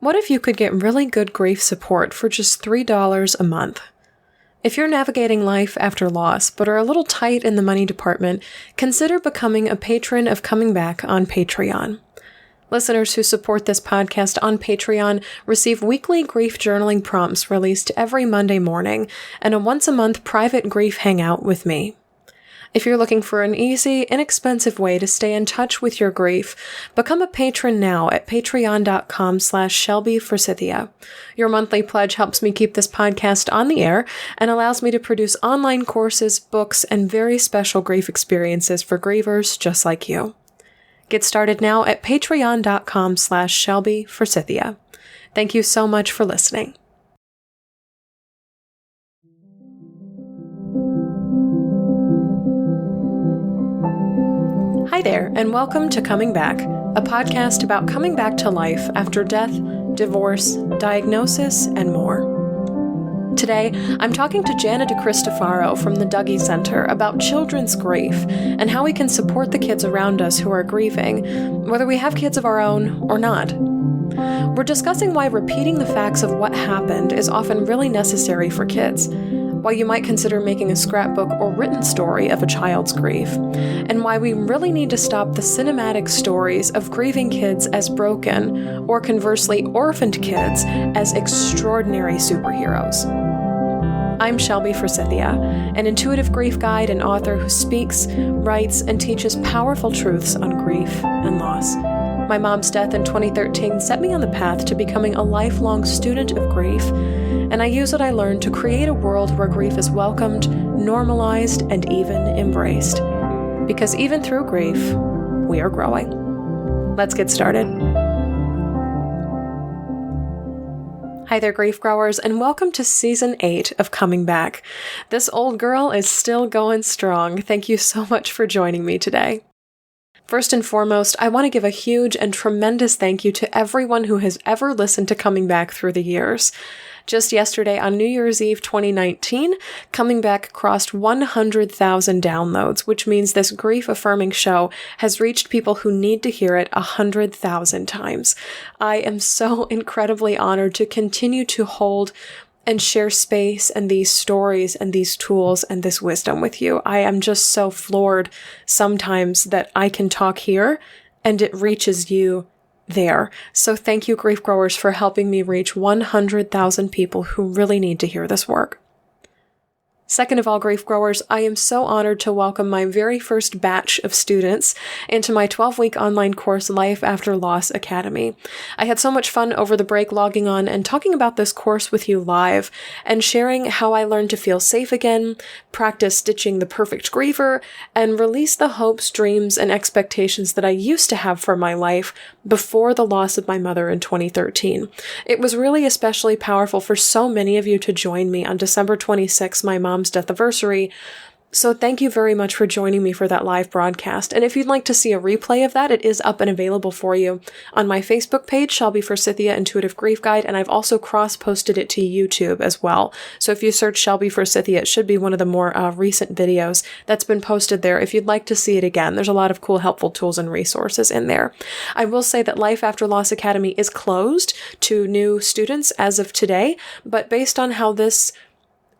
What if you could get really good grief support for just $3 a month? If you're navigating life after loss but are a little tight in the money department, consider becoming a patron of Coming Back on Patreon. Listeners who support this podcast on Patreon receive weekly grief journaling prompts released every Monday morning and a once-a-month private grief hangout with me. If you're looking for an easy, inexpensive way to stay in touch with your grief, become a patron now at patreon.com/ShelbyForsythia. Your monthly pledge helps me keep this podcast on the air and allows me to produce online courses, books, and very special grief experiences for grievers just like you. Get started now at patreon.com/ShelbyForsythia. Thank you so much for listening. Hi there, and welcome to Coming Back, a podcast about coming back to life after death, divorce, diagnosis, and more. Today, I'm talking to Jana DeCristofaro from the Dougy Center about children's grief and how we can support the kids around us who are grieving, whether we have kids of our own or not. We're discussing why repeating the facts of what happened is often really necessary for kids, why you might consider making a scrapbook or written story of a child's grief, and why we really need to stop the cinematic stories of grieving kids as broken, or conversely orphaned kids as extraordinary superheroes. I'm Shelby Forsythia, an intuitive grief guide and author who speaks, writes, and teaches powerful truths on grief and loss. My mom's death in 2013 set me on the path to becoming a lifelong student of grief, and I use what I learned to create a world where grief is welcomed, normalized, and even embraced. Because even through grief, we are growing. Let's get started. Hi there, grief growers, and welcome to Season 8 of Coming Back. This old girl is still going strong. Thank you so much for joining me today. First and foremost, I want to give a huge and tremendous thank you to everyone who has ever listened to Coming Back through the years. Just yesterday, on New Year's Eve 2019, Coming Back crossed 100,000 downloads, which means this grief-affirming show has reached people who need to hear it 100,000 times. I am so incredibly honored to continue to hold and share space and these stories and these tools and this wisdom with you. I am just so floored sometimes that I can talk here and it reaches you there. So thank you, grief growers, for helping me reach 100,000 people who really need to hear this work. Second of all, grief growers, I am so honored to welcome my very first batch of students into my 12-week online course, Life After Loss Academy. I had so much fun over the break logging on and talking about this course with you live and sharing how I learned to feel safe again, practice stitching the perfect griever, and release the hopes, dreams, and expectations that I used to have for my life before the loss of my mother in 2013. It was really especially powerful for so many of you to join me on December 26th, my mom's death anniversary. So thank you very much for joining me for that live broadcast. And if you'd like to see a replay of that, it is up and available for you on my Facebook page, Shelby Forsythia Intuitive Grief Guide, and I've also cross-posted it to YouTube as well. So if you search Shelby Forsythia, it should be one of the more recent videos that's been posted there. If you'd like to see it again, there's a lot of cool, helpful tools and resources in there. I will say that Life After Loss Academy is closed to new students as of today, but based on how this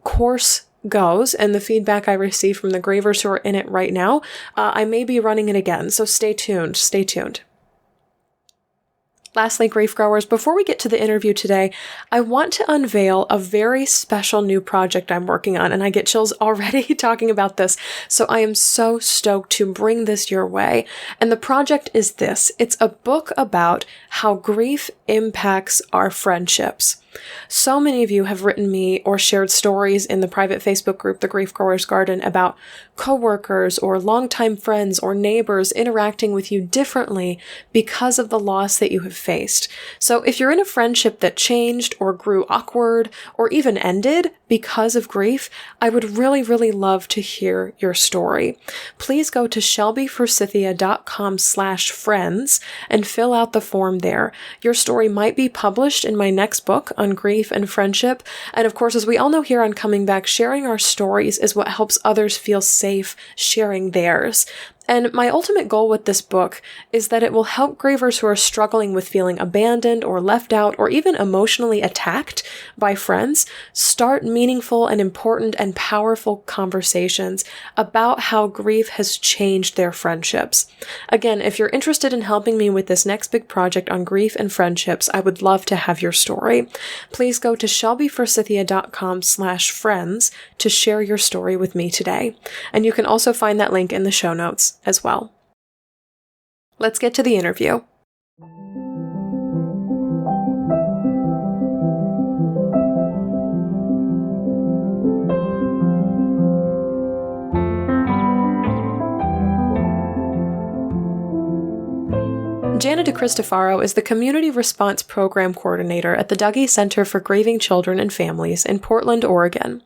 course goes and the feedback I receive from the grievers who are in it right now, I may be running it again, so stay tuned. Lastly, grief growers, before we get to the interview today, I want to unveil a very special new project I'm working on, and I get chills already talking about this, so I am so stoked to bring this your way. And the project is this. It's a book about how grief impacts our friendships. So many of you have written me or shared stories in the private Facebook group, The Grief Growers Garden, about coworkers or longtime friends or neighbors interacting with you differently because of the loss that you have faced. So if you're in a friendship that changed or grew awkward or even ended because of grief, I would really, really love to hear your story. Please go to shelbyforsythia.com/friends and fill out the form there. Your story might be published in my next book on grief and friendship. And of course, as we all know here on Coming Back, sharing our stories is what helps others feel safe sharing theirs. And my ultimate goal with this book is that it will help grievers who are struggling with feeling abandoned or left out or even emotionally attacked by friends start meaningful and important and powerful conversations about how grief has changed their friendships. Again, if you're interested in helping me with this next big project on grief and friendships, I would love to have your story. Please go to shelbyforsythia.com/friends to share your story with me today. And you can also find that link in the show notes as well. Let's get to the interview. Jana DeCristofaro is the Community Response Program Coordinator at the Dougy Center for Grieving Children and Families in Portland, Oregon.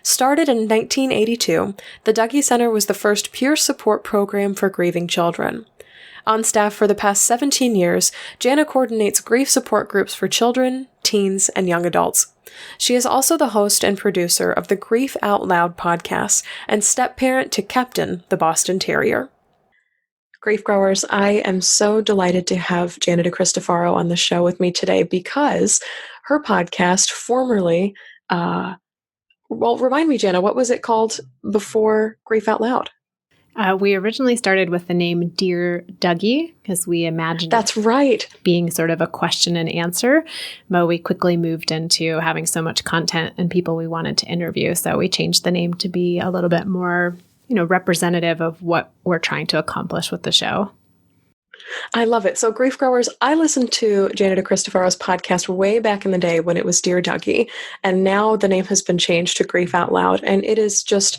Started in 1982, the Dougy Center was the first peer support program for grieving children. On staff for the past 17 years, Jana coordinates grief support groups for children, teens, and young adults. She is also the host and producer of the Grief Out Loud podcast and step-parent to Captain, the Boston Terrier. Grief growers, I am so delighted to have Jana DeCristofaro on the show with me today because her podcast formerly, remind me, Jana, what was it called before Grief Out Loud? We originally started with the name Dear Dougy because we imagined that's right being sort of a question and answer, but we quickly moved into having so much content and people we wanted to interview. So we changed the name to be a little bit more, representative of what we're trying to accomplish with the show. I love it. So grief growers, I listened to Jana DeCristofaro's podcast way back in the day when it was Dear Dougy, and now the name has been changed to Grief Out Loud, and it is just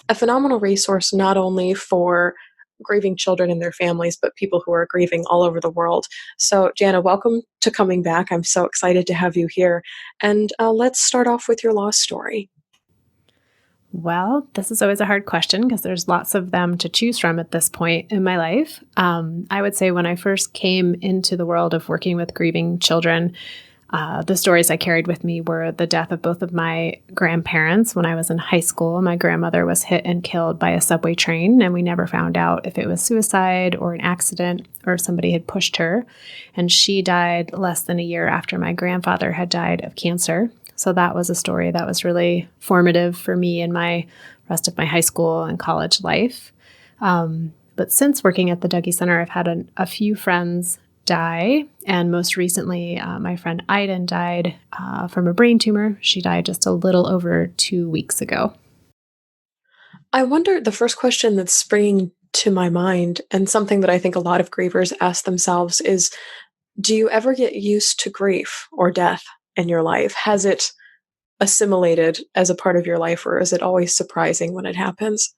a phenomenal resource not only for grieving children and their families, but people who are grieving all over the world. So Jana, welcome to coming back. I'm so excited to have you here. And let's start off with your loss story. Well, this is always a hard question because there's lots of them to choose from at this point in my life. I would say when I first came into the world of working with grieving children, the stories I carried with me were the death of both of my grandparents. When I was in high school, my grandmother was hit and killed by a subway train, and we never found out if it was suicide or an accident or somebody had pushed her. And she died less than a year after my grandfather had died of cancer. So that was a story that was really formative for me in my rest of my high school and college life. But since working at the Dougy Center, I've had a few friends die. And most recently, my friend Aiden died from a brain tumor. She died just a little over 2 weeks ago. I wonder, the first question that's springing to my mind, and something that I think a lot of grievers ask themselves is, do you ever get used to grief or death in your life? Has it assimilated as a part of your life, or is it always surprising when it happens?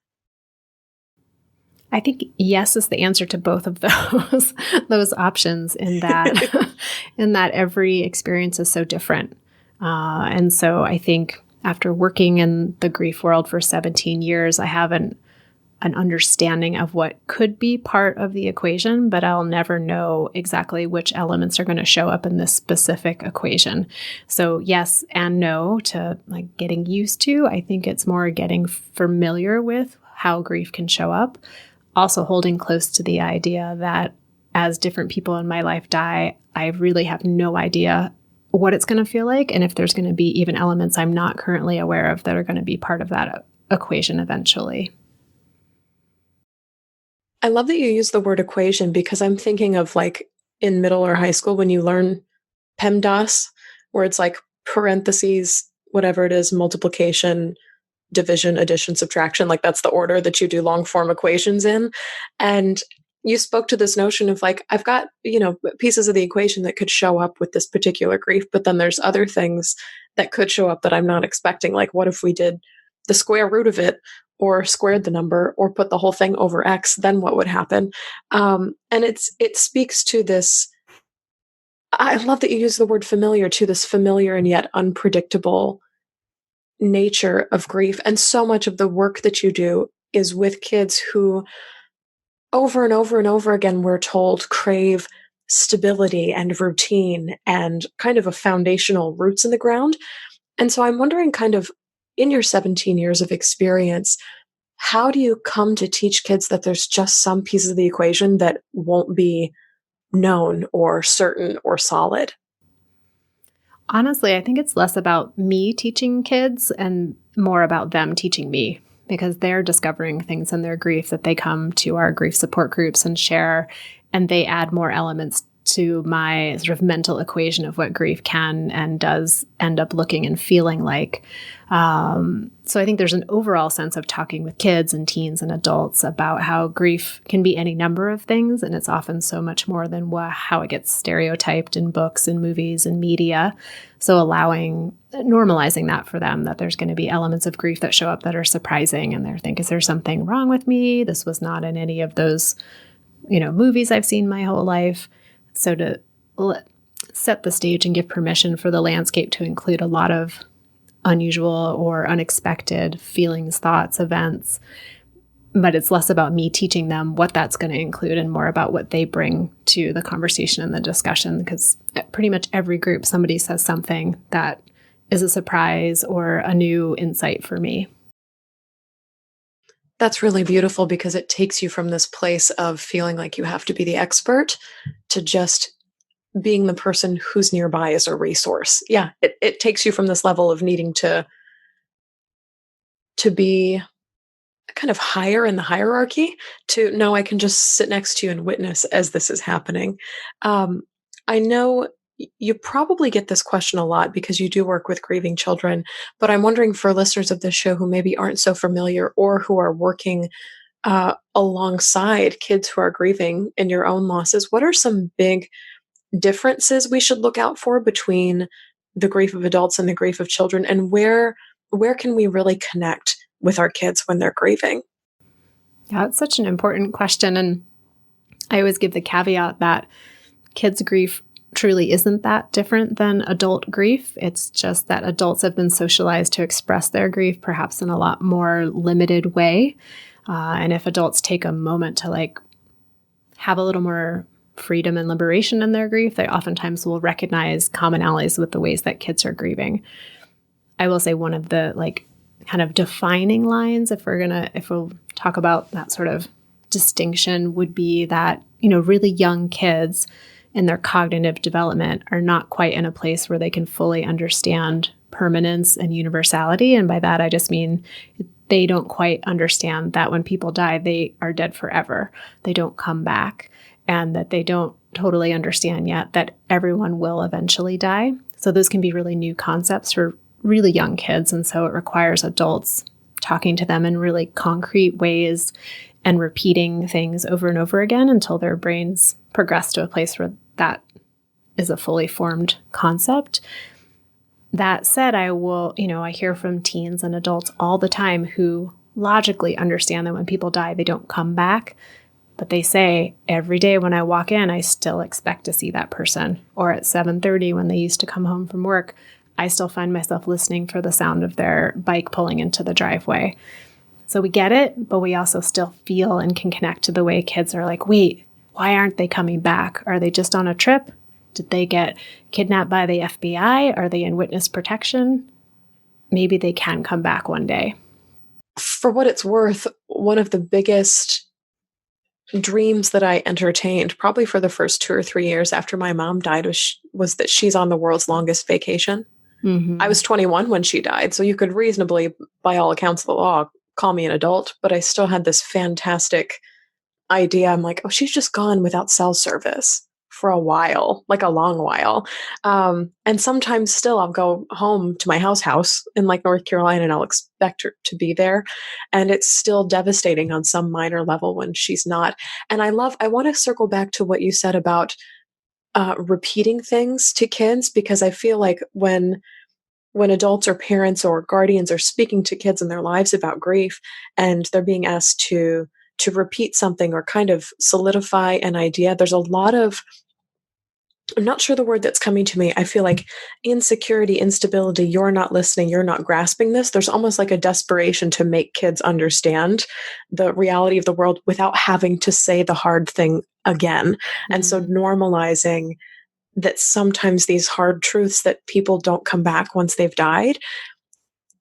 I think yes is the answer to both of those options in that every experience is so different. And so I think after working in the grief world for 17 years, I have an understanding of what could be part of the equation, but I'll never know exactly which elements are going to show up in this specific equation. So yes and no to like getting used to. I think it's more getting familiar with how grief can show up. Also holding close to the idea that as different people in my life die, I really have no idea what it's going to feel like, and if there's going to be even elements I'm not currently aware of that are going to be part of that equation eventually. I love that you use the word equation because I'm thinking of like in middle or high school when you learn PEMDAS, where it's like parentheses, whatever it is, multiplication, division, addition, subtraction, like that's the order that you do long form equations in. And you spoke to this notion of like, I've got, pieces of the equation that could show up with this particular grief, but then there's other things that could show up that I'm not expecting. Like, what if we did the square root of it, or squared the number, or put the whole thing over X, then what would happen? And it speaks to this, I love that you use the word familiar, to this familiar and yet unpredictable nature of grief. And so much of the work that you do is with kids who over and over and over again, we're told, crave stability and routine and kind of a foundational roots in the ground. And so I'm wondering, kind of in your 17 years of experience, how do you come to teach kids that there's just some pieces of the equation that won't be known or certain or solid? Honestly, I think it's less about me teaching kids and more about them teaching me, because they're discovering things in their grief that they come to our grief support groups and share, and they add more elements to my sort of mental equation of what grief can and does end up looking and feeling like. So I think there's an overall sense of talking with kids and teens and adults about how grief can be any number of things, and it's often so much more than how it gets stereotyped in books and movies and media. So normalizing that for them, that there's going to be elements of grief that show up that are surprising, and they're thinking, is there something wrong with me? This was not in any of those, movies I've seen my whole life. So to set the stage and give permission for the landscape to include a lot of unusual or unexpected feelings, thoughts, events. But it's less about me teaching them what that's going to include and more about what they bring to the conversation and the discussion. Because at pretty much every group, somebody says something that is a surprise or a new insight for me. That's really beautiful, because it takes you from this place of feeling like you have to be the expert to just being the person who's nearby as a resource. Yeah, it takes you from this level of needing to be kind of higher in the hierarchy to, no, I can just sit next to you and witness as this is happening. I know you probably get this question a lot because you do work with grieving children, but I'm wondering, for listeners of this show who maybe aren't so familiar or who are working alongside kids who are grieving in your own losses, what are some big differences we should look out for between the grief of adults and the grief of children, and where can we really connect with our kids when they're grieving? Yeah, it's such an important question. And I always give the caveat that kids' grief truly isn't that different than adult grief. It's just that adults have been socialized to express their grief perhaps in a lot more limited way. And if adults take a moment to have a little more freedom and liberation in their grief, they oftentimes will recognize commonalities with the ways that kids are grieving. I will say one of the kind of defining lines, if we'll talk about that sort of distinction, would be that, really young kids in their cognitive development are not quite in a place where they can fully understand permanence and universality. And by that, I just mean they don't quite understand that when people die, they are dead forever. They don't come back, and that they don't totally understand yet that everyone will eventually die. So those can be really new concepts for really young kids. And so it requires adults talking to them in really concrete ways and repeating things over and over again until their brains progress to a place where that is a fully formed concept. That said, I hear from teens and adults all the time who logically understand that when people die, they don't come back. But they say, every day when I walk in, I still expect to see that person. Or at 7:30 when they used to come home from work, I still find myself listening for the sound of their bike pulling into the driveway. So we get it, but we also still feel and can connect to the way kids are like, wait, why aren't they coming back? Are they just on a trip? Did they get kidnapped by the FBI? Are they in witness protection? Maybe they can come back one day. For what it's worth, one of the biggest dreams that I entertained, probably for the first 2 or 3 years after my mom died, was that she's on the world's longest vacation. Mm-hmm. I was 21 when she died, so you could reasonably, by all accounts of the law, call me an adult, but I still had this fantastic idea. I'm like, oh, she's just gone without cell service for a while, like a long while. And sometimes still I'll go home to my house in North Carolina, and I'll expect her to be there. And it's still devastating on some minor level when she's not. And I want to circle back to what you said about repeating things to kids, because I feel like when adults or parents or guardians are speaking to kids in their lives about grief, and they're being asked to repeat something or kind of solidify an idea, there's a lot of, I'm not sure the word that's coming to me. I feel like insecurity, instability, you're not listening, you're not grasping this. There's almost like a desperation to make kids understand the reality of the world without having to say the hard thing again. Mm-hmm. And so normalizing that sometimes these hard truths that people don't come back once they've died,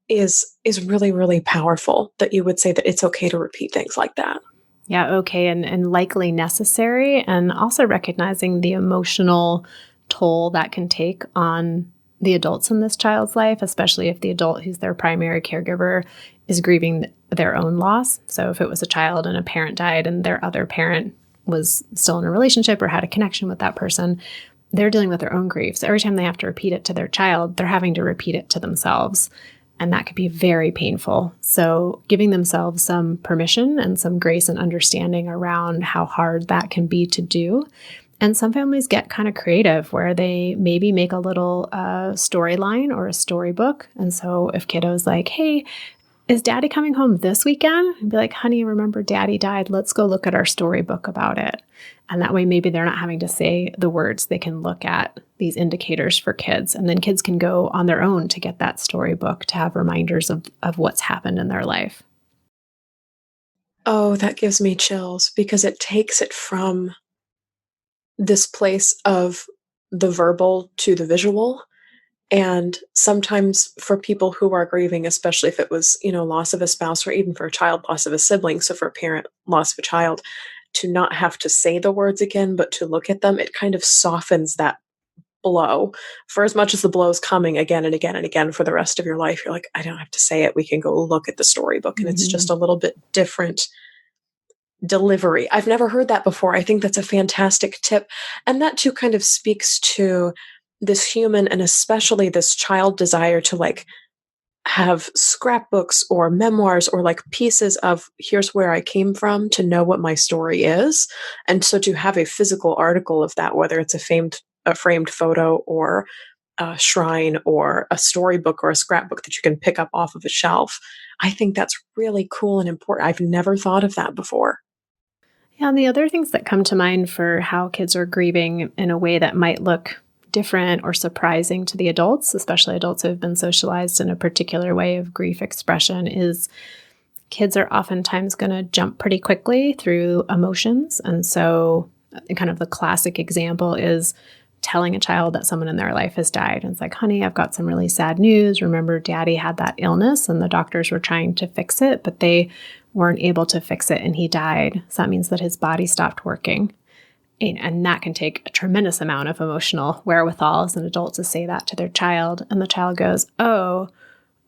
is really, really powerful, that you would say that it's okay to repeat things like that. Yeah, okay, and likely necessary, and also recognizing the emotional toll that can take on the adults in this child's life, especially if the adult who's their primary caregiver is grieving their own loss. So if it was a child and a parent died and their other parent was still in a relationship or had a connection with that person, they're dealing with their own grief. So every time they have to repeat it to their child, they're having to repeat it to themselves. And that could be very painful. So giving themselves some permission and some grace and understanding around how hard that can be to do. And some families get kind of creative where they maybe make a little storyline or a storybook. And so if kiddo's like, hey, is daddy coming home this weekend? And be like, honey, remember daddy died. Let's go look at our storybook about it. And that way, maybe they're not having to say the words. They can look at these indicators for kids. And then kids can go on their own to get that storybook to have reminders of what's happened in their life. Oh, that gives me chills, because it takes it from this place of the verbal to the visual. And sometimes for people who are grieving, especially if it was, loss of a spouse, or even for a child, loss of a sibling, so for a parent, loss of a child, to not have to say the words again, but to look at them, it kind of softens that blow. For as much as the blow is coming again and again and again for the rest of your life, you're like, I don't have to say it. We can go look at the storybook. And it's just a little bit different delivery. I've never heard that before. I think that's a fantastic tip. And that too kind of speaks to this human, and especially this child, desire to have scrapbooks or memoirs, or pieces of, here's where I came from, to know what my story is. And so to have a physical article of that, whether it's a framed photo, or a shrine, or a storybook, or a scrapbook that you can pick up off of a shelf, I think that's really cool and important. I've never thought of that before. Yeah, and the other things that come to mind for how kids are grieving in a way that might look different or surprising to the adults, especially adults who have been socialized in a particular way of grief expression, is kids are oftentimes going to jump pretty quickly through emotions. And so kind of the classic example is telling a child that someone in their life has died. And it's like, honey, I've got some really sad news. Remember, daddy had that illness and the doctors were trying to fix it, but they weren't able to fix it and he died. So that means that his body stopped working. And that can take a tremendous amount of emotional wherewithal as an adult to say that to their child. And the child goes, oh,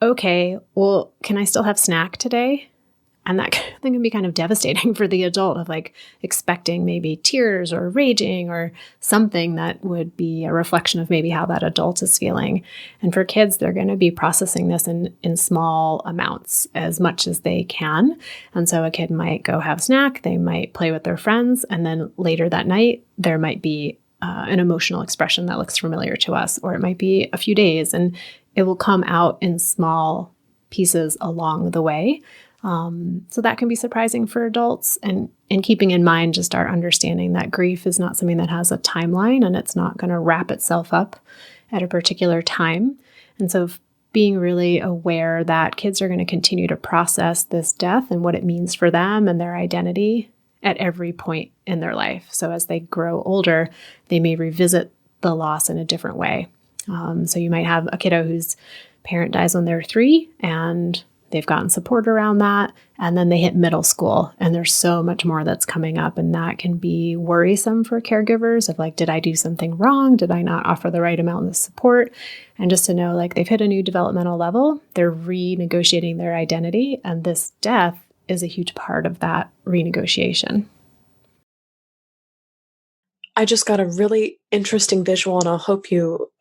okay, well, can I still have snack today? And that can be kind of devastating for the adult, of expecting maybe tears or raging or something that would be a reflection of maybe how that adult is feeling. And for kids, they're going to be processing this in small amounts, as much as they can. And so a kid might go have snack, they might play with their friends, and then later that night, there might be an emotional expression that looks familiar to us, or it might be a few days, and it will come out in small pieces along the way. So that can be surprising for adults, and keeping in mind just our understanding that grief is not something that has a timeline, and it's not going to wrap itself up at a particular time. And so being really aware that kids are going to continue to process this death and what it means for them and their identity at every point in their life. So as they grow older, they may revisit the loss in a different way. So you might have a kiddo whose parent dies when they're 3, and they've gotten support around that. And then they hit middle school and there's so much more that's coming up. And that can be worrisome for caregivers of did I do something wrong? Did I not offer the right amount of support? And just to know they've hit a new developmental level, they're renegotiating their identity. And this death is a huge part of that renegotiation. I just got a really interesting visual, and I'll hope you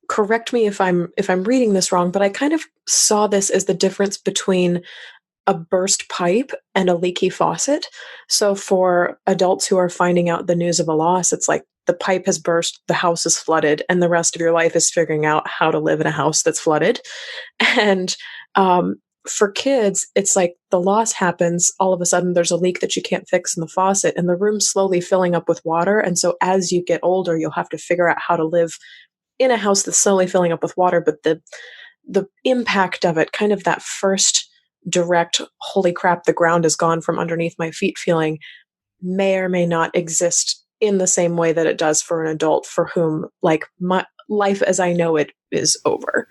correct me if I'm reading this wrong, but I kind of saw this as the difference between a burst pipe and a leaky faucet. So for adults who are finding out the news of a loss, it's like the pipe has burst, the house is flooded, and the rest of your life is figuring out how to live in a house that's flooded. And for kids, it's like the loss happens, all of a sudden there's a leak that you can't fix in the faucet, and the room's slowly filling up with water. And so as you get older, you'll have to figure out how to live in a house that's slowly filling up with water. But the impact of it, kind of that first direct, holy crap, the ground is gone from underneath my feet feeling, may or may not exist in the same way that it does for an adult for whom my life as I know it is over.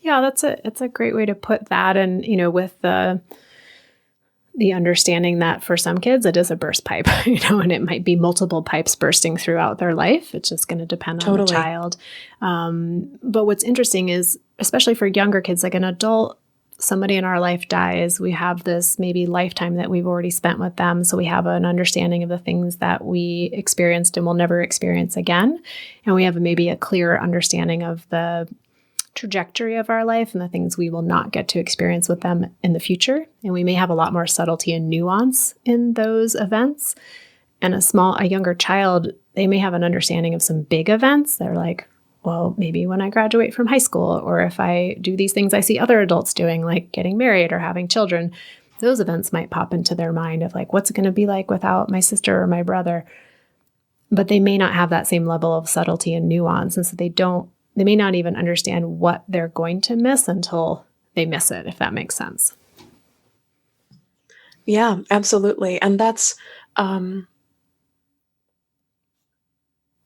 Yeah, it's a great way to put that. And, with the understanding that for some kids, it is a burst pipe, and it might be multiple pipes bursting throughout their life. It's just going to depend on the child. But what's interesting is, especially for younger kids, like an adult, somebody in our life dies, we have this maybe lifetime that we've already spent with them. So we have an understanding of the things that we experienced and will never experience again. And we have maybe a clearer understanding of the trajectory of our life and the things we will not get to experience with them in the future. And we may have a lot more subtlety and nuance in those events. And a younger child, they may have an understanding of some big events. They're like, well, maybe when I graduate from high school, or if I do these things I see other adults doing, like getting married or having children, those events might pop into their mind of like, what's it going to be like without my sister or my brother? But they may not have that same level of subtlety and nuance. And so they may not even understand what they're going to miss until they miss it, if that makes sense. Yeah, absolutely. And that's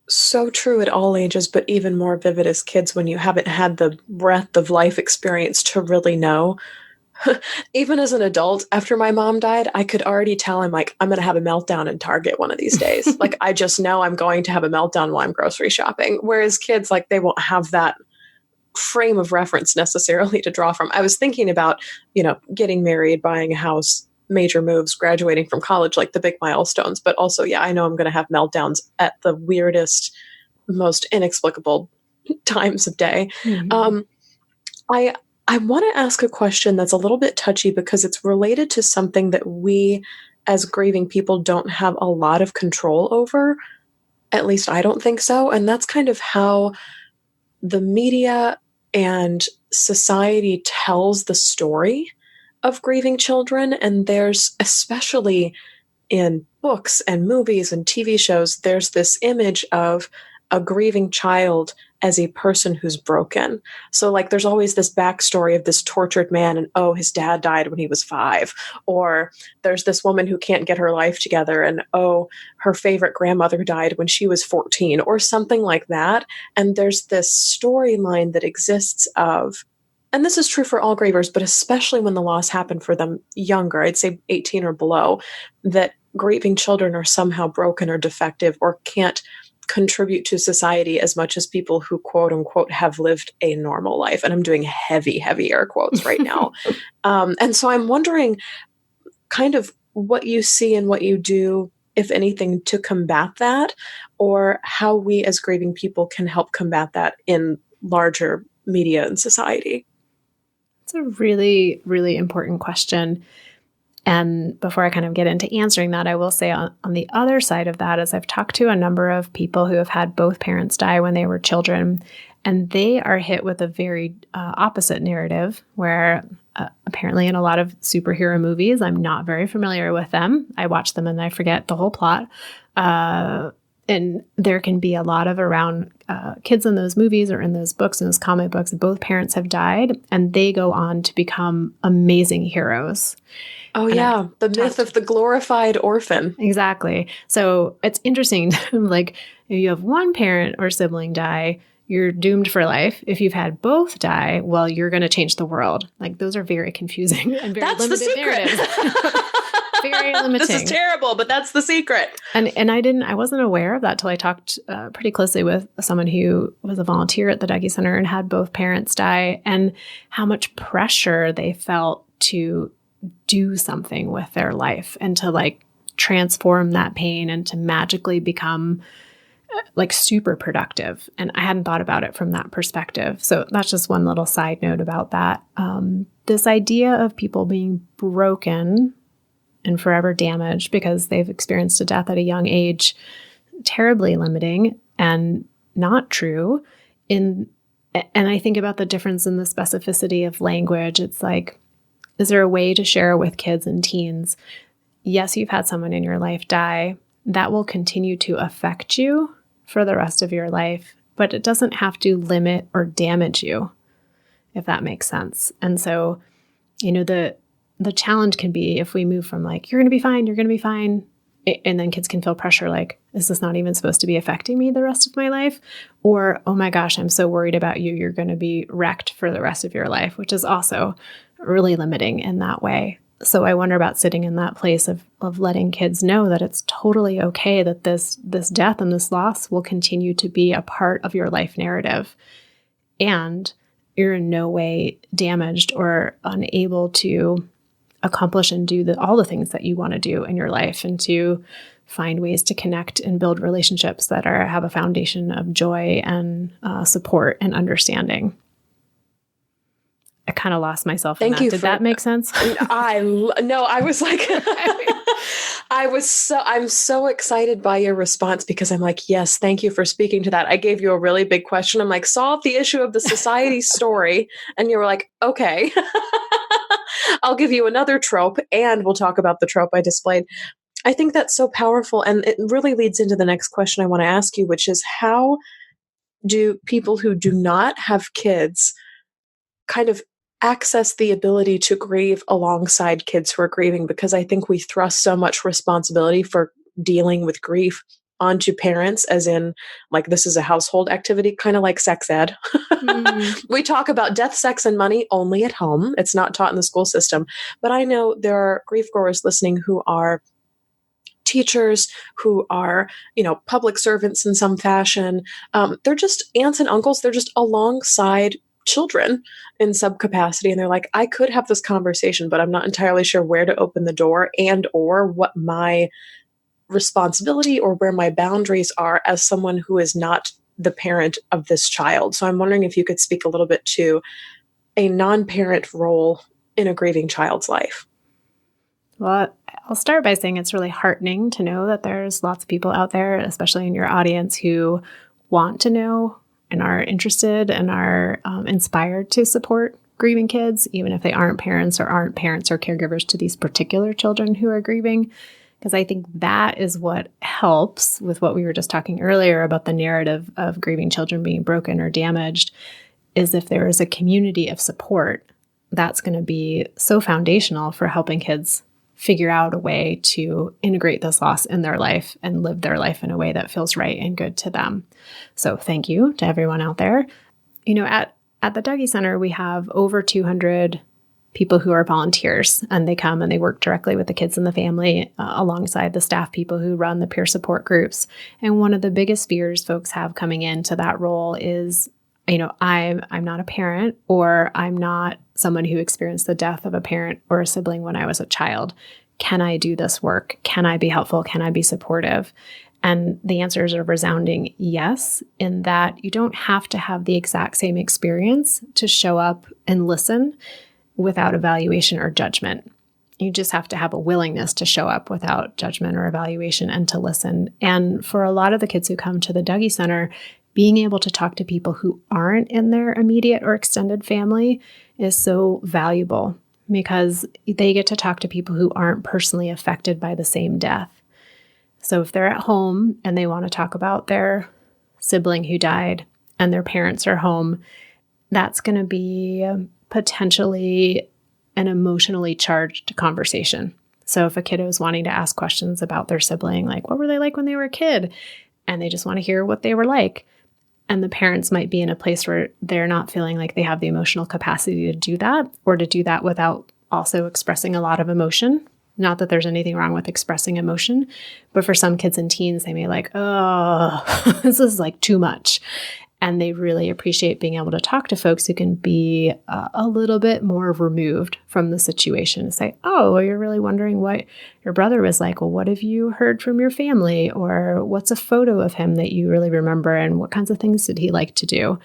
so true at all ages, but even more vivid as kids when you haven't had the breadth of life experience to really know. Even as an adult, after my mom died, I could already tell I'm going to have a meltdown in Target one of these days. Like, I just know I'm going to have a meltdown while I'm grocery shopping. Whereas kids, like, they won't have that frame of reference necessarily to draw from. I was thinking about, getting married, buying a house, major moves, graduating from college, like the big milestones. But also, yeah, I know I'm going to have meltdowns at the weirdest, most inexplicable times of day. Mm-hmm. I want to ask a question that's a little bit touchy because it's related to something that we as grieving people don't have a lot of control over. At least I don't think so. And that's kind of how the media and society tells the story of grieving children. And there's, especially in books and movies and TV shows, there's this image of a grieving child as a person who's broken. So like there's always this backstory of this tortured man and, oh, his dad died when he was 5. Or there's this woman who can't get her life together and, oh, her favorite grandmother died when she was 14 or something like that. And there's this storyline that exists of, and this is true for all grievers, but especially when the loss happened for them younger, I'd say 18 or below, that grieving children are somehow broken or defective or can't contribute to society as much as people who quote unquote have lived a normal life. And I'm doing heavy air quotes right now. And so I'm wondering kind of what you see and what you do, if anything, to combat that, or how we as grieving people can help combat that in larger media and society. It's a really, really important question. And before I kind of get into answering that, I will say on the other side of that is I've talked to a number of people who have had both parents die when they were children, and they are hit with a very opposite narrative where apparently in a lot of superhero movies, I'm not very familiar with them. I watch them and I forget the whole plot. And there can be a lot of around kids in those movies or in those books, in those comic books, both parents have died and they go on to become amazing heroes. Oh, yeah. The myth of the glorified orphan. Exactly. So it's interesting. Like, if you have one parent or sibling die, you're doomed for life. If you've had both die, well, you're going to change the world. Like, those are very confusing and very limited narratives. Very limiting. This is terrible, but that's the secret. And I wasn't aware of that till I talked pretty closely with someone who was a volunteer at the Dougy Center and had both parents die, and how much pressure they felt to do something with their life and to like transform that pain and to magically become like super productive. And I hadn't thought about it from that perspective. So that's just one little side note about that. This idea of people being broken and forever damaged because they've experienced a death at a young age, terribly limiting and not true. And I think about the difference in the specificity of language. It's like, is there a way to share with kids and teens? Yes, you've had someone in your life die. That will continue to affect you for the rest of your life, but it doesn't have to limit or damage you, if that makes sense. And so, the challenge can be if we move from like, you're going to be fine, and then kids can feel pressure like, is this not even supposed to be affecting me the rest of my life? Or, oh my gosh, I'm so worried about you. You're going to be wrecked for the rest of your life, which is also really limiting in that way. So I wonder about sitting in that place of letting kids know that it's totally okay that this death and this loss will continue to be a part of your life narrative. And you're in no way damaged or unable to accomplish and do all the things that you want to do in your life, and to find ways to connect and build relationships that have a foundation of joy and support and understanding. I kind of lost myself in that. Did that make sense? I was like, I'm so excited by your response, because I'm like, yes, thank you for speaking to that. I gave you a really big question. I'm like, solve the issue of the society story. And you were like, okay, I'll give you another trope and we'll talk about the trope I displayed. I think that's so powerful. And it really leads into the next question I want to ask you, which is, how do people who do not have kids kind of access the ability to grieve alongside kids who are grieving? Because I think we thrust so much responsibility for dealing with grief onto parents, as in, like, this is a household activity, kind of like sex ed. We talk about death, sex, and money only at home. It's not taught in the school system. But I know there are grief growers listening who are teachers, who are, public servants in some fashion. They're just aunts and uncles. They're just alongside children in some capacity. And they're like, I could have this conversation, but I'm not entirely sure where to open the door, and or what my responsibility or where my boundaries are as someone who is not the parent of this child. So I'm wondering if you could speak a little bit to a non-parent role in a grieving child's life. Well, I'll start by saying it's really heartening to know that there's lots of people out there, especially in your audience, who want to know and are interested and are inspired to support grieving kids, even if they aren't parents or caregivers to these particular children who are grieving. Because I think that is what helps with what we were just talking earlier about the narrative of grieving children being broken or damaged, is if there is a community of support, that's going to be so foundational for helping kids figure out a way to integrate this loss in their life and live their life in a way that feels right and good to them. So thank you to everyone out there. At the Dougy Center, we have over 200 people who are volunteers, and they come and they work directly with the kids and the family alongside the staff people who run the peer support groups. And one of the biggest fears folks have coming into that role is, I'm not a parent, or I'm not someone who experienced the death of a parent or a sibling when I was a child. Can I do this work? Can I be helpful? Can I be supportive? And the answers are resounding yes, in that you don't have to have the exact same experience to show up and listen without evaluation or judgment. You just have to have a willingness to show up without judgment or evaluation and to listen. And for a lot of the kids who come to the Dougy Center, being able to talk to people who aren't in their immediate or extended family is so valuable, because they get to talk to people who aren't personally affected by the same death. So if they're at home and they want to talk about their sibling who died and their parents are home, that's going to be potentially an emotionally charged conversation. So if a kiddo is wanting to ask questions about their sibling, like, what were they like when they were a kid? And they just want to hear what they were like. And the parents might be in a place where they're not feeling like they have the emotional capacity to do that, or to do that without also expressing a lot of emotion. Not that there's anything wrong with expressing emotion, but for some kids and teens, they may like, oh, this is like too much. And they really appreciate being able to talk to folks who can be a little bit more removed from the situation. Say, oh, well, you're really wondering what your brother was like. Well, what have you heard from your family? Or what's a photo of him that you really remember? And what kinds of things did he like to do?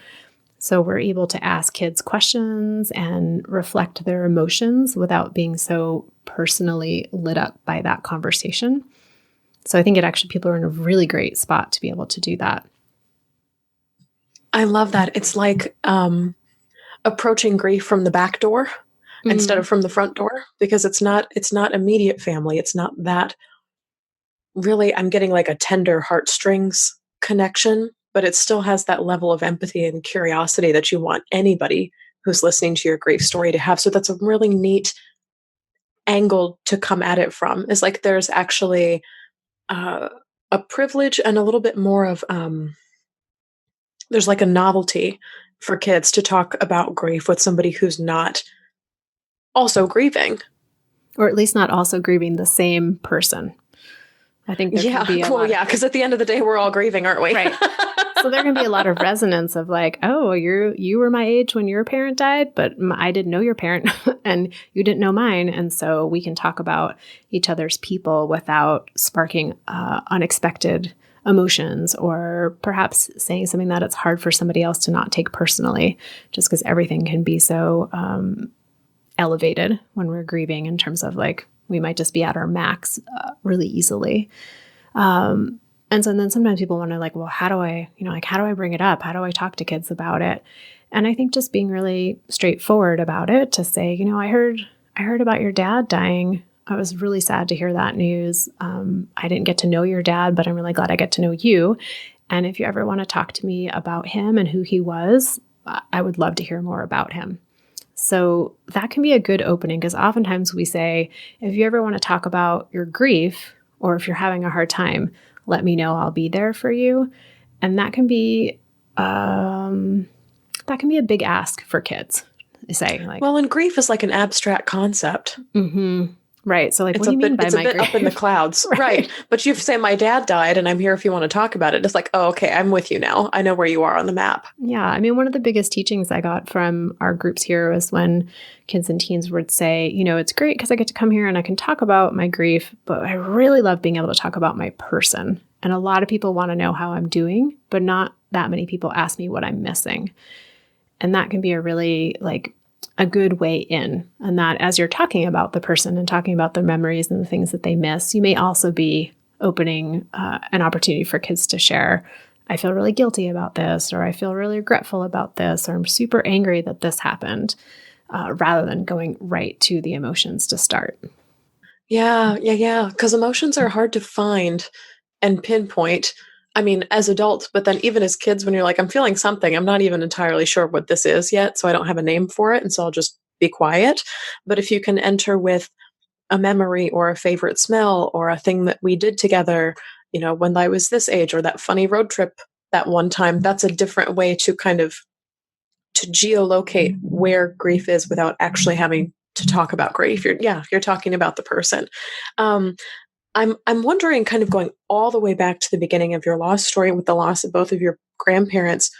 So we're able to ask kids questions and reflect their emotions without being so personally lit up by that conversation. So I think people are in a really great spot to be able to do that. I love that. It's like approaching grief from the back door instead of from the front door, because it's not immediate family. It's not that really, I'm getting like a tender heartstrings connection, but it still has that level of empathy and curiosity that you want anybody who's listening to your grief story to have. So that's a really neat angle to come at it from. Is like there's actually a privilege and a little bit more of, there's like a novelty for kids to talk about grief with somebody who's not also grieving. Or at least not also grieving the same person. I think there can be a lot. Yeah, because at the end of the day, we're all grieving, aren't we? Right. So there can be a lot of resonance of like, oh, you were my age when your parent died, but I didn't know your parent and you didn't know mine. And so we can talk about each other's people without sparking unexpected emotions, or perhaps saying something that it's hard for somebody else to not take personally, just because everything can be so elevated when we're grieving, in terms of like, we might just be at our max really easily. And so then sometimes people want to like, well, how do I bring it up? How do I talk to kids about it? And I think just being really straightforward about it, to say, I heard about your dad dying. I was really sad to hear that news. I didn't get to know your dad, but I'm really glad I get to know you. And if you ever want to talk to me about him and who he was, I would love to hear more about him. So that can be a good opening, because oftentimes we say, if you ever want to talk about your grief, or if you're having a hard time, let me know, I'll be there for you. And that can be a big ask for kids. Say, like, well, and grief is like an abstract concept. Mm-hmm. Right. So like, what do you mean by my grief? It's a bit up in the clouds. Right. But you say, my dad died and I'm here if you want to talk about it. It's like, oh, okay, I'm with you now. I know where you are on the map. Yeah. I mean, one of the biggest teachings I got from our groups here was when kids and teens would say, it's great because I get to come here and I can talk about my grief, but I really love being able to talk about my person. And a lot of people want to know how I'm doing, but not that many people ask me what I'm missing. And that can be a really a good way in. And that as you're talking about the person and talking about their memories and the things that they miss, you may also be opening an opportunity for kids to share, I feel really guilty about this, or I feel really regretful about this, or I'm super angry that this happened, rather than going right to the emotions to start. Yeah. Because emotions are hard to find and pinpoint. I mean, as adults, but then even as kids, when you're like, I'm feeling something, I'm not even entirely sure what this is yet, so I don't have a name for it, and so I'll just be quiet. But if you can enter with a memory or a favorite smell or a thing that we did together, when I was this age, or that funny road trip that one time, that's a different way to kind of to geolocate where grief is without actually having to talk about grief. You're talking about the person. I'm wondering, kind of going all the way back to the beginning of your loss story with the loss of both of your grandparents,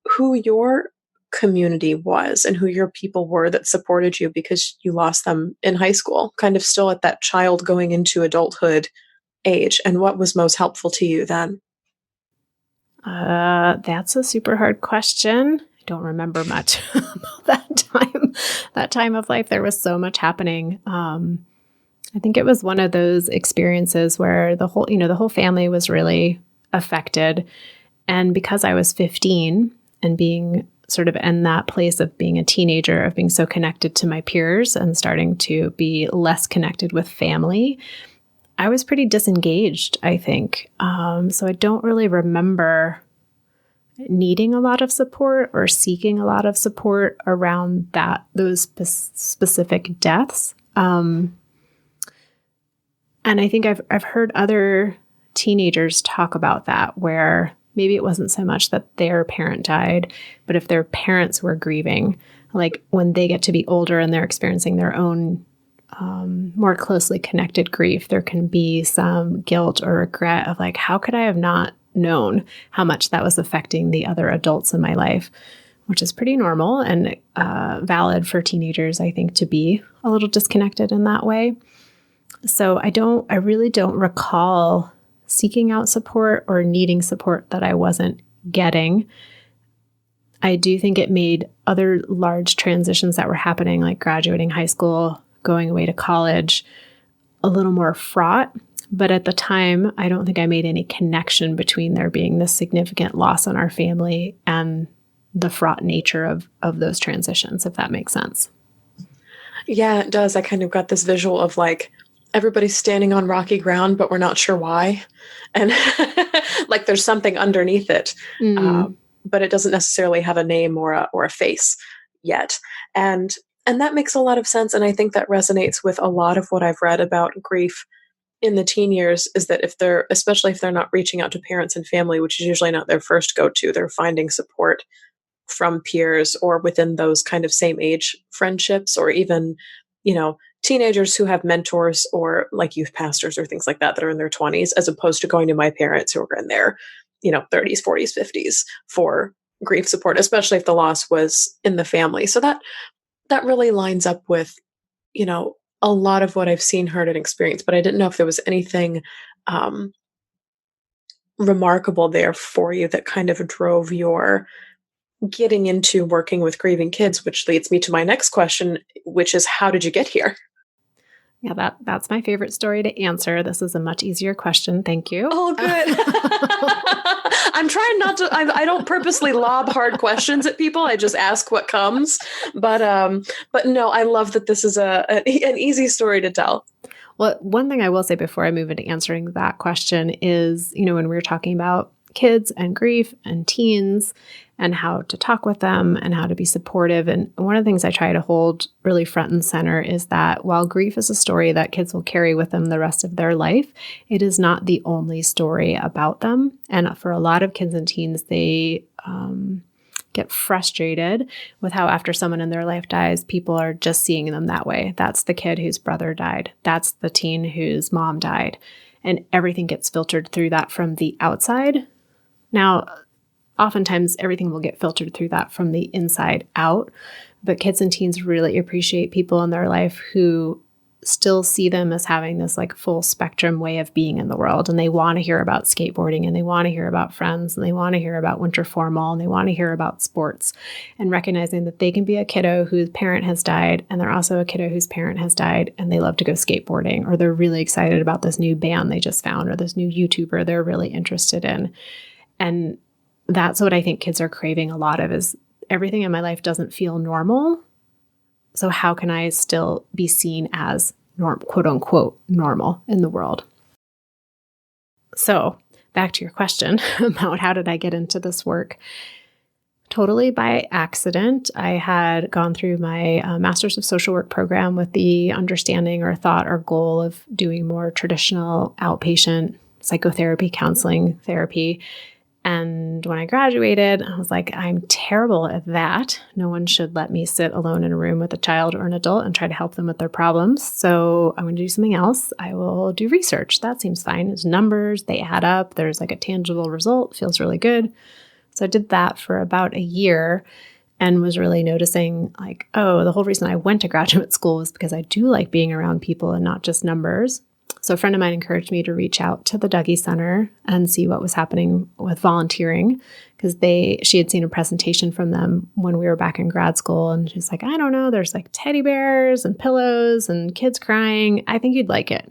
who your community was and who your people were that supported you, because you lost them in high school, kind of still at that child going into adulthood age, and what was most helpful to you then? That's a super hard question. I don't remember much about that time of life. There was so much happening. I think it was one of those experiences where the whole family was really affected. And because I was 15 and being sort of in that place of being a teenager, of being so connected to my peers and starting to be less connected with family, I was pretty disengaged, I think. So I don't really remember needing a lot of support or seeking a lot of support around those specific deaths. And I think I've heard other teenagers talk about that, where maybe it wasn't so much that their parent died, but if their parents were grieving, like when they get to be older and they're experiencing their own more closely connected grief, there can be some guilt or regret of like, how could I have not known how much that was affecting the other adults in my life, which is pretty normal and valid for teenagers, I think, to be a little disconnected in that way. So I really don't recall seeking out support or needing support that I wasn't getting. I do think it made other large transitions that were happening, like graduating high school, going away to college, a little more fraught. But at the time, I don't think I made any connection between there being this significant loss in our family and the fraught nature of those transitions, if that makes sense. Yeah, it does. I kind of got this visual of like, everybody's standing on rocky ground, but we're not sure why. And like there's something underneath it, but it doesn't necessarily have a name or a face yet. And that makes a lot of sense. And I think that resonates with a lot of what I've read about grief in the teen years is that especially if they're not reaching out to parents and family, which is usually not their first go-to, they're finding support from peers or within those kind of same age friendships, or even, teenagers who have mentors or like youth pastors or things like that are in their 20s, as opposed to going to my parents who are in their, 30s, 40s, 50s for grief support, especially if the loss was in the family. So that really lines up with, a lot of what I've seen, heard, and experienced. But I didn't know if there was anything remarkable there for you that kind of drove your getting into working with grieving kids, which leads me to my next question, which is, how did you get here? Yeah, that's my favorite story to answer. This is a much easier question. Thank you. Oh, good. I'm trying not to, I don't purposely lob hard questions at people. I just ask what comes. But no, I love that this is an easy story to tell. Well, one thing I will say before I move into answering that question is, when we were talking about kids and grief and teens and how to talk with them and how to be supportive. And one of the things I try to hold really front and center is that while grief is a story that kids will carry with them the rest of their life, it is not the only story about them. And for a lot of kids and teens, they get frustrated with how after someone in their life dies, people are just seeing them that way. That's the kid whose brother died. That's the teen whose mom died. And everything gets filtered through that from the outside. Now, oftentimes everything will get filtered through that from the inside out, but kids and teens really appreciate people in their life who still see them as having this like full spectrum way of being in the world. And they want to hear about skateboarding, and they want to hear about friends, and they want to hear about winter formal, and they want to hear about sports, and recognizing that they can be a kiddo whose parent has died, and they're also a kiddo whose parent has died, and they love to go skateboarding, or they're really excited about this new band they just found, or this new YouTuber they're really interested in. And that's what I think kids are craving a lot of, is everything in my life doesn't feel normal. So how can I still be seen as quote unquote normal in the world? So back to your question about how did I get into this work? Totally by accident. I had gone through my Master's of Social Work program with the understanding or thought or goal of doing more traditional outpatient psychotherapy, counseling, therapy. And when I graduated, I was like, I'm terrible at that. No one should let me sit alone in a room with a child or an adult and try to help them with their problems. So I'm going to do something else. I will do research. That seems fine. It's numbers. They add up. There's like a tangible result. Feels really good. So I did that for about a year and was really noticing like, oh, the whole reason I went to graduate school was because I do like being around people and not just numbers. So a friend of mine encouraged me to reach out to the Dougy Center and see what was happening with volunteering, because she had seen a presentation from them when we were back in grad school. And she's like, I don't know, there's like teddy bears and pillows and kids crying. I think you'd like it.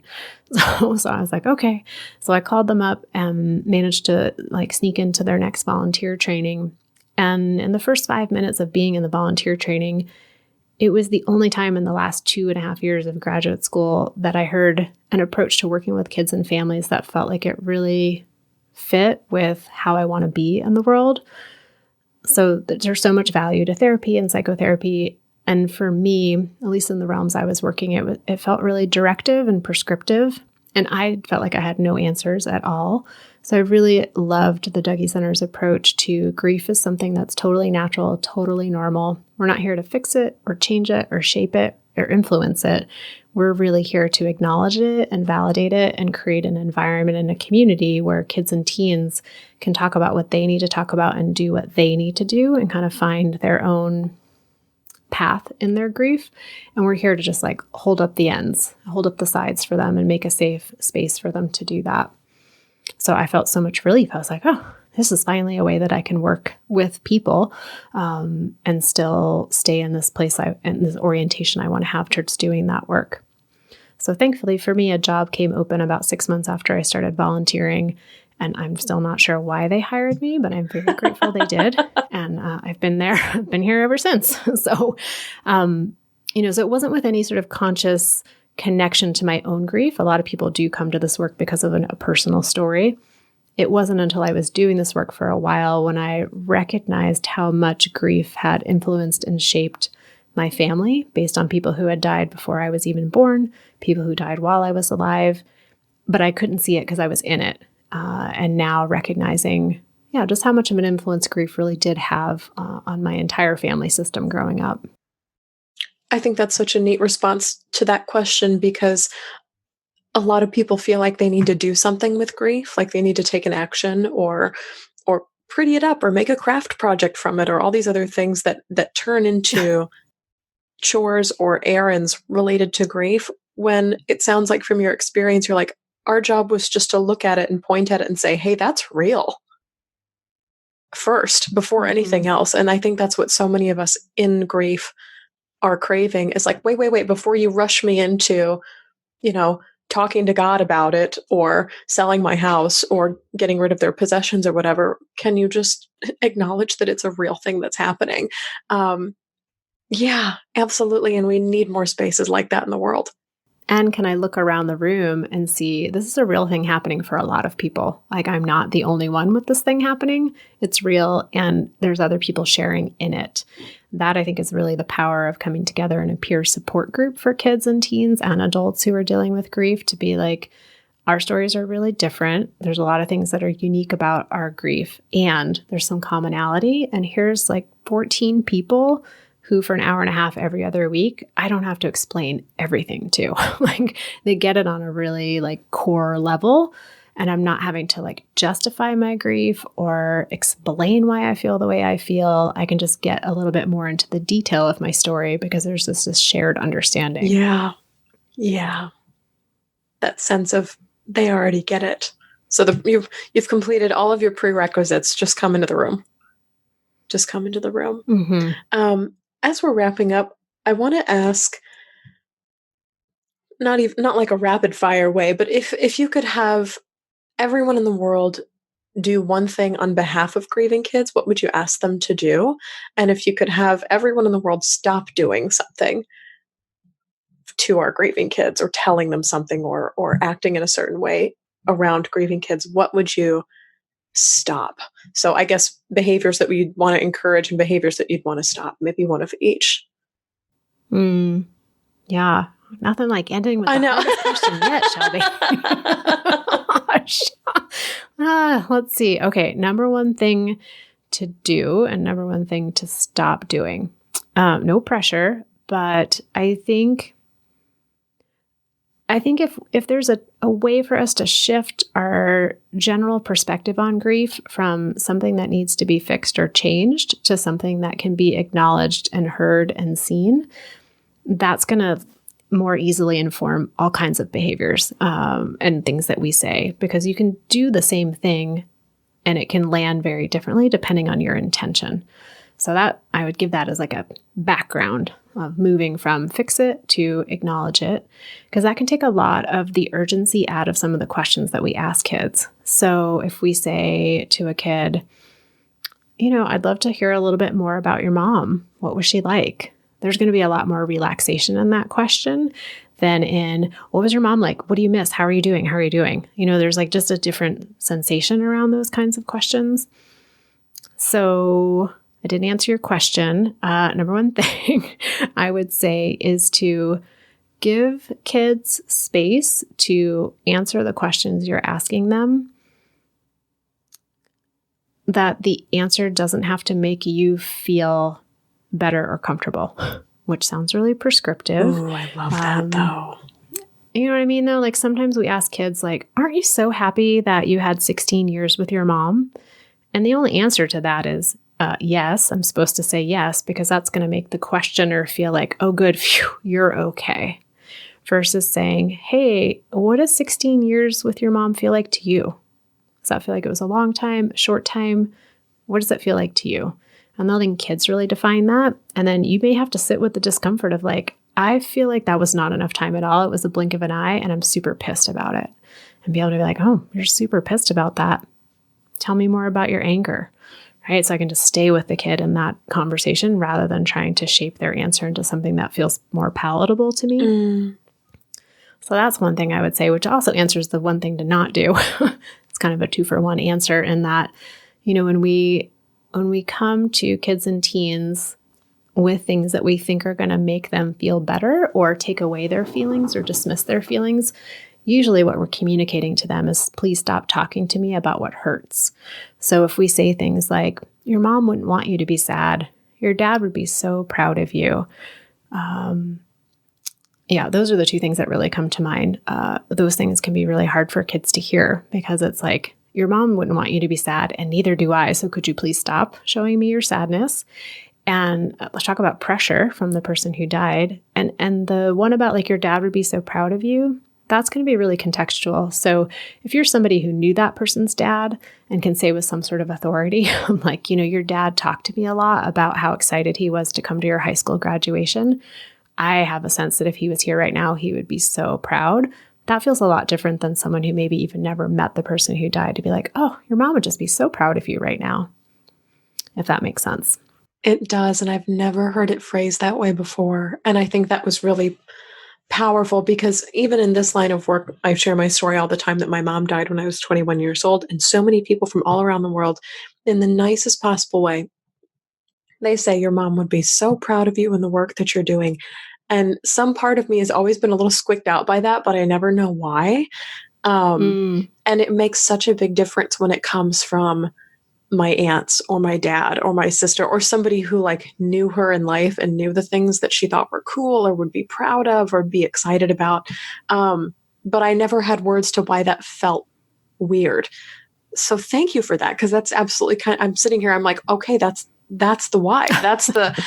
So I was like, okay. So I called them up and managed to like sneak into their next volunteer training. And in the first 5 minutes of being in the volunteer training, it was the only time in the last 2.5 years of graduate school that I heard an approach to working with kids and families that felt like it really fit with how I want to be in the world. So there's so much value to therapy and psychotherapy. And for me, at least in the realms I was working, it felt really directive and prescriptive. And I felt like I had no answers at all. So I really loved the Dougy Center's approach to grief as something that's totally natural, totally normal. We're not here to fix it or change it or shape it or influence it. We're really here to acknowledge it and validate it and create an environment and a community where kids and teens can talk about what they need to talk about and do what they need to do and kind of find their own path in their grief. And we're here to just like hold up the ends, hold up the sides for them and make a safe space for them to do that. So I felt so much relief. I was like, oh, this is finally a way that I can work with people and still stay in this place in this orientation I want to have towards doing that work. So thankfully for me, a job came open about 6 months after I started volunteering. And I'm still not sure why they hired me, but I'm very grateful they did. And I've been there, I've been here ever since. So, so it wasn't with any sort of conscious connection to my own grief. A lot of people do come to this work because of a personal story. It wasn't until I was doing this work for a while when I recognized how much grief had influenced and shaped my family based on people who had died before I was even born, people who died while I was alive, but I couldn't see it because I was in it. And now recognizing, just how much of an influence grief really did have on my entire family system growing up. I think that's such a neat response to that question, because a lot of people feel like they need to do something with grief, like they need to take an action or pretty it up or make a craft project from it, or all these other things that turn into chores or errands related to grief, when it sounds like from your experience, you're like, our job was just to look at it and point at it and say, hey, that's real first before anything else. And I think that's what so many of us in grief are craving, is like, wait, before you rush me into, talking to God about it or selling my house or getting rid of their possessions or whatever, can you just acknowledge that it's a real thing that's happening? Yeah, absolutely. And we need more spaces like that in the world. And can I look around the room and see this is a real thing happening for a lot of people? Like, I'm not the only one with this thing happening. It's real, and there's other people sharing in it. That, I think, is really the power of coming together in a peer support group for kids and teens and adults who are dealing with grief, to be like, our stories are really different. There's a lot of things that are unique about our grief, and there's some commonality. And here's like 14 people who for an hour and a half every other week, I don't have to explain everything to. Like, they get it on a really like core level, and I'm not having to like justify my grief or explain why I feel the way I feel. I can just get a little bit more into the detail of my story because there's this shared understanding. Yeah. That sense of they already get it. So you've completed all of your prerequisites. Just come into the room. Mm-hmm. As we're wrapping up, I want to ask, not like a rapid fire way, but if you could have everyone in the world do one thing on behalf of grieving kids, what would you ask them to do? And if you could have everyone in the world stop doing something to our grieving kids, or telling them something, or acting in a certain way around grieving kids, what would you stop? So I guess behaviors that we'd want to encourage and behaviors that you'd want to stop, maybe one of each. Yeah. Nothing like ending with the hardest question yet, Shelby. Let's see. Okay. Number one thing to do and number one thing to stop doing. No pressure, but I think if there's a way for us to shift our general perspective on grief from something that needs to be fixed or changed to something that can be acknowledged and heard and seen, that's going to more easily inform all kinds of behaviors and things that we say, because you can do the same thing and it can land very differently depending on your intention. So that I would give that as like a background of moving from fix it to acknowledge it, because that can take a lot of the urgency out of some of the questions that we ask kids. So if we say to a kid, I'd love to hear a little bit more about your mom. What was she like? There's going to be a lot more relaxation in that question than in, what was your mom like? What do you miss? How are you doing? There's like just a different sensation around those kinds of questions. So I didn't answer your question. Number one thing I would say is to give kids space to answer the questions you're asking them, that the answer doesn't have to make you feel better or comfortable, which sounds really prescriptive. Ooh, I love that though. You know what I mean though? Like, sometimes we ask kids like, aren't you so happy that you had 16 years with your mom? And the only answer to that is, yes. I'm supposed to say yes, because that's going to make the questioner feel like, oh, good, phew, you're okay. Versus saying, hey, what does 16 years with your mom feel like to you? Does that feel like it was a long time, a short time? What does that feel like to you? And letting kids really define that. And then you may have to sit with the discomfort of like, I feel like that was not enough time at all. It was a blink of an eye and I'm super pissed about it. And be able to be like, oh, you're super pissed about that. Tell me more about your anger. Right? So I can just stay with the kid in that conversation rather than trying to shape their answer into something that feels more palatable to me. So that's one thing I would say, which also answers the one thing to not do. It's kind of a 2-for-1 answer in that, when we come to kids and teens with things that we think are going to make them feel better or take away their feelings or dismiss their feelings, usually what we're communicating to them is, please stop talking to me about what hurts. So if we say things like, your mom wouldn't want you to be sad, your dad would be so proud of you. Those are the two things that really come to mind. Those things can be really hard for kids to hear because it's like, your mom wouldn't want you to be sad, and neither do I. So could you please stop showing me your sadness? And let's talk about pressure from the person who died. And the one about like, your dad would be so proud of you, that's going to be really contextual. So if you're somebody who knew that person's dad and can say with some sort of authority, like, your dad talked to me a lot about how excited he was to come to your high school graduation, I have a sense that if he was here right now, he would be so proud. That feels a lot different than someone who maybe even never met the person who died to be like, oh, your mom would just be so proud of you right now, if that makes sense. It does. And I've never heard it phrased that way before. And I think that was really powerful because even in this line of work, I share my story all the time that my mom died when I was 21 years old. And so many people from all around the world, in the nicest possible way, they say your mom would be so proud of you and the work that you're doing. And some part of me has always been a little squicked out by that, but I never know why. And it makes such a big difference when it comes from my aunts or my dad or my sister or somebody who like knew her in life and knew the things that she thought were cool or would be proud of or be excited about. But I never had words to why that felt weird. So thank you for that. Cause that's absolutely I'm sitting here. I'm like, okay, that's the why. That's the,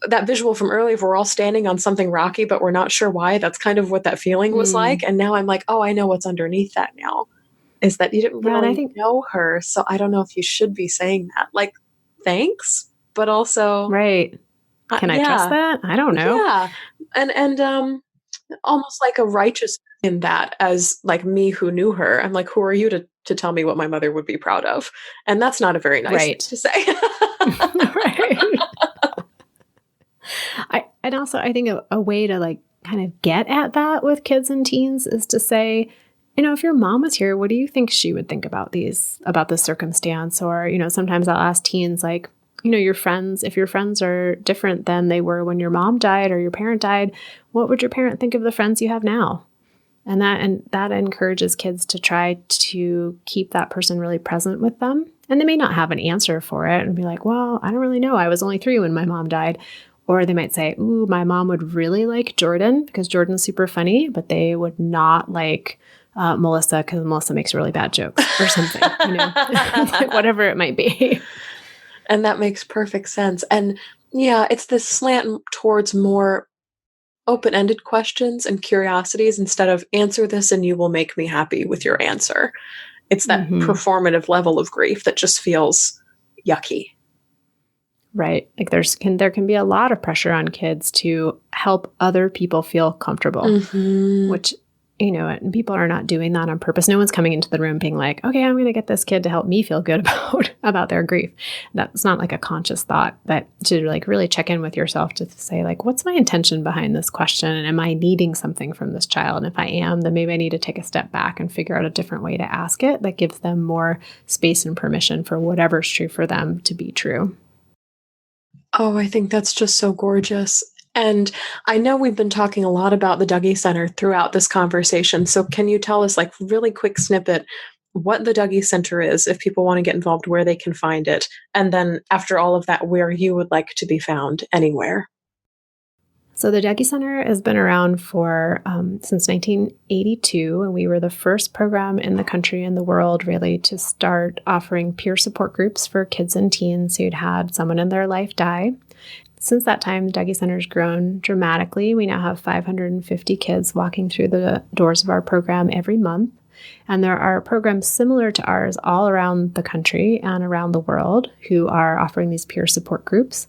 that visual from earlier, if we're all standing on something rocky, but we're not sure why, that's kind of what that feeling was like. And now I'm like, oh, I know what's underneath that now, is that you didn't really know her. So I don't know if you should be saying that. Like, thanks, but also. Right. Can I trust that? I don't know. Yeah. And almost like a righteous in that as like me who knew her. I'm like, who are you to tell me what my mother would be proud of? And that's not a very nice thing to say. Right. I think a way to like kind of get at that with kids and teens is to say, if your mom was here, what do you think she would think about this circumstance? Or, sometimes I'll ask teens like, your friends, if your friends are different than they were when your mom died or your parent died, what would your parent think of the friends you have now? And that encourages kids to try to keep that person really present with them. And they may not have an answer for it and be like, well, I don't really know. I was only 3 when my mom died. Or they might say, ooh, my mom would really like Jordan because Jordan's super funny, but they would not like Melissa because Melissa makes really bad jokes or something, like whatever it might be. And that makes perfect sense. And yeah, it's this slant towards more open-ended questions and curiosities instead of answer this and you will make me happy with your answer. It's that performative level of grief that just feels yucky. Right. Like there can be a lot of pressure on kids to help other people feel comfortable, which, and people are not doing that on purpose. No one's coming into the room being like, okay, I'm going to get this kid to help me feel good about their grief. That's not like a conscious thought, but to like really check in with yourself to say like, what's my intention behind this question? And am I needing something from this child? And if I am, then maybe I need to take a step back and figure out a different way to ask it that gives them more space and permission for whatever's true for them to be true. Oh, I think that's just so gorgeous. And I know we've been talking a lot about the Dougy Center throughout this conversation. So can you tell us, like, really quick snippet, what the Dougy Center is, if people want to get involved, where they can find it? And then after all of that, where you would like to be found anywhere? So the Dougy Center has been around for since 1982, and we were the first program in the country and the world really to start offering peer support groups for kids and teens who'd had someone in their life die. Since that time, the Dougy Center has grown dramatically. We now have 550 kids walking through the doors of our program every month. And there are programs similar to ours all around the country and around the world who are offering these peer support groups.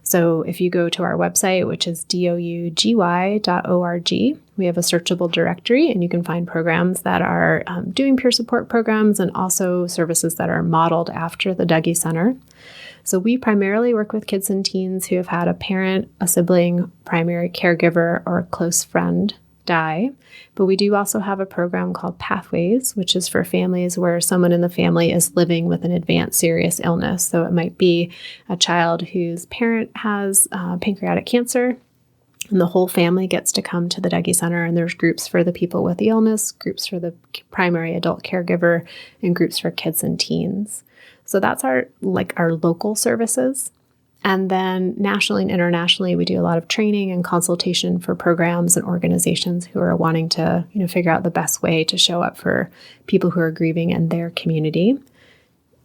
So if you go to our website, which is dougy.org, we have a searchable directory and you can find programs that are doing peer support programs and also services that are modeled after the Dougy Center. So we primarily work with kids and teens who have had a parent, a sibling, primary caregiver, or a close friend die. But we do also have a program called Pathways, which is for families where someone in the family is living with an advanced serious illness. So it might be a child whose parent has pancreatic cancer And the whole family gets to come to the Dougy Center, and there's groups for the people with the illness, groups for the primary adult caregiver, and groups for kids and teens. So that's our local services. And then nationally and internationally, we do a lot of training and consultation for programs and organizations who are wanting to, figure out the best way to show up for people who are grieving in their community.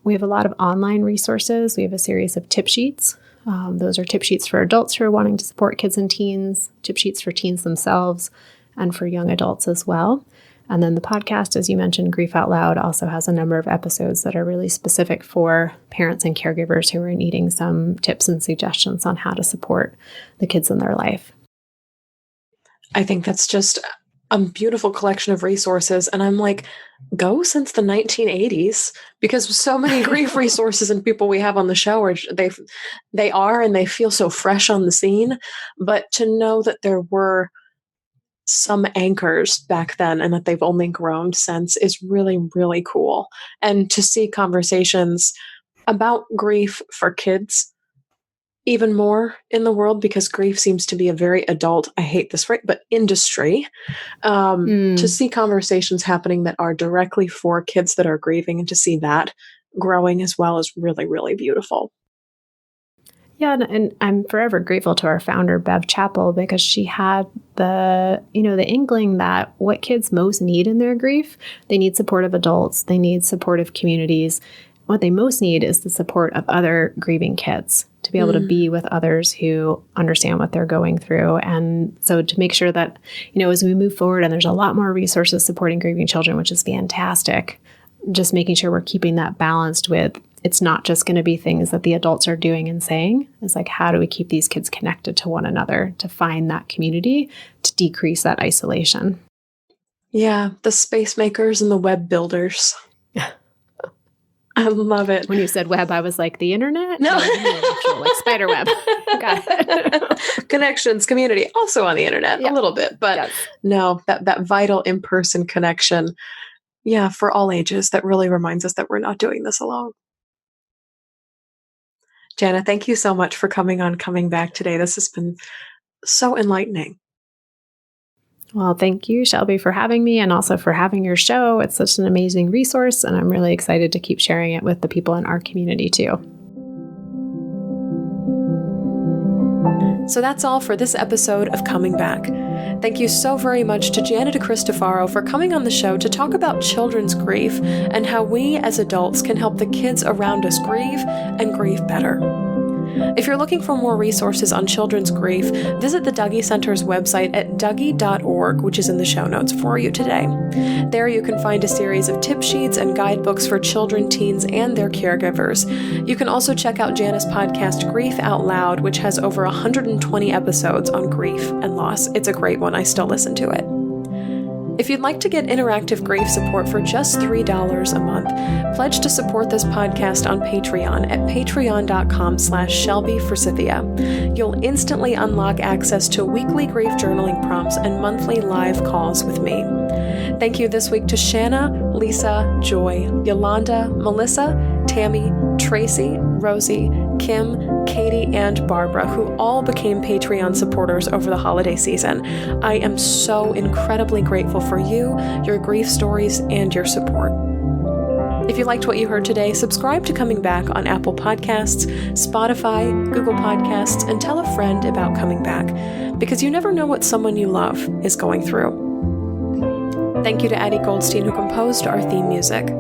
We have a lot of online resources. We have a series of tip sheets. Those are tip sheets for adults who are wanting to support kids and teens, tip sheets for teens themselves, and for young adults as well. And then the podcast, as you mentioned, Grief Out Loud, also has a number of episodes that are really specific for parents and caregivers who are needing some tips and suggestions on how to support the kids in their life. I think that's just a beautiful collection of resources. And I'm like, go since the 1980s, because so many grief resources and people we have on the show are they feel so fresh on the scene. But to know that there were some anchors back then and that they've only grown since is really, really cool. And to see conversations about grief for kids even more in the world, because grief seems to be a very adult, I hate this phrase, but industry, to see conversations happening that are directly for kids that are grieving and to see that growing as well is really, really beautiful. Yeah, and I'm forever grateful to our founder, Bev Chappell, because she had the inkling that what kids most need in their grief, they need supportive adults, they need supportive communities. What they most need is the support of other grieving kids, to be able to be with others who understand what they're going through. And so to make sure that, as we move forward, and there's a lot more resources supporting grieving children, which is fantastic, just making sure we're keeping that balanced with, it's not just going to be things that the adults are doing and saying. It's like, how do we keep these kids connected to one another to find that community, to decrease that isolation? Yeah, the space makers and the web builders. I love it. When you said web, I was like, the internet? No. Like spider web. Got it. Connections, community, also on the internet, a little bit. But no, that vital in-person connection, for all ages, that really reminds us that we're not doing this alone. Jana, thank you so much for coming back today. This has been so enlightening. Well, thank you, Shelby, for having me and also for having your show. It's such an amazing resource, and I'm really excited to keep sharing it with the people in our community too. So that's all for this episode of Coming Back. Thank you so very much to Jana DeCristofaro for coming on the show to talk about children's grief and how we as adults can help the kids around us grieve and grieve better. If you're looking for more resources on children's grief, visit the Dougy Center's website at dougy.org, which is in the show notes for you today. There you can find a series of tip sheets and guidebooks for children, teens, and their caregivers. You can also check out Jana's podcast, Grief Out Loud, which has over 120 episodes on grief and loss. It's a great one. I still listen to it. If you'd like to get interactive grief support for just $3 a month, pledge to support this podcast on Patreon at patreon.com/ShelbyForsythia. You'll instantly unlock access to weekly grief journaling prompts and monthly live calls with me. Thank you this week to Shanna, Lisa, Joy, Yolanda, Melissa, Tammy, Tracy, Rosie, Kim, Katie, and Barbara, who all became Patreon supporters over the holiday season. I am so incredibly grateful for you, your grief stories, and your support. If you liked what you heard today, subscribe to Coming Back on Apple Podcasts, Spotify, Google Podcasts, and tell a friend about Coming Back, because you never know what someone you love is going through. Thank you to Addie Goldstein, who composed our theme music.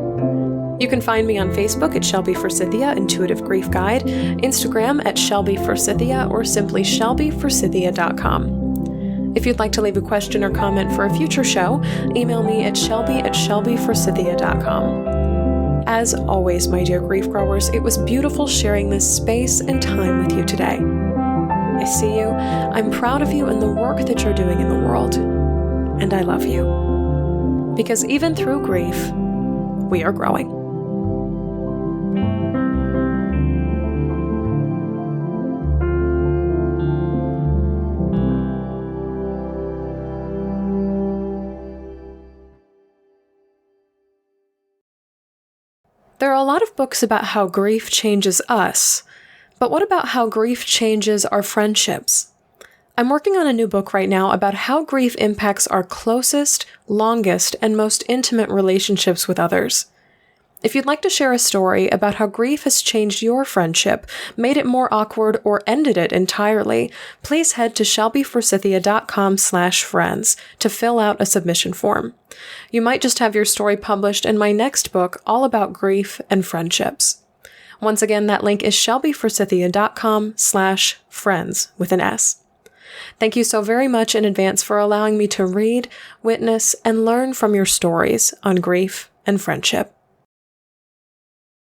You can find me on Facebook at Shelby Forsythia, Intuitive Grief Guide, Instagram at Shelby Forsythia, or simply shelbyforsythia.com. If you'd like to leave a question or comment for a future show, email me at shelby@shelbyforsythia.com. As always, my dear grief growers, it was beautiful sharing this space and time with you today. I see you, I'm proud of you and the work that you're doing in the world, and I love you. Because even through grief, we are growing. There are a lot of books about how grief changes us, but what about how grief changes our friendships? I'm working on a new book right now about how grief impacts our closest, longest, and most intimate relationships with others. If you'd like to share a story about how grief has changed your friendship, made it more awkward, or ended it entirely, please head to shelbyforsythia.com/friends to fill out a submission form. You might just have your story published in my next book all about grief and friendships. Once again, that link is shelbyforsythia.com/friends with an S. Thank you so very much in advance for allowing me to read, witness, and learn from your stories on grief and friendship.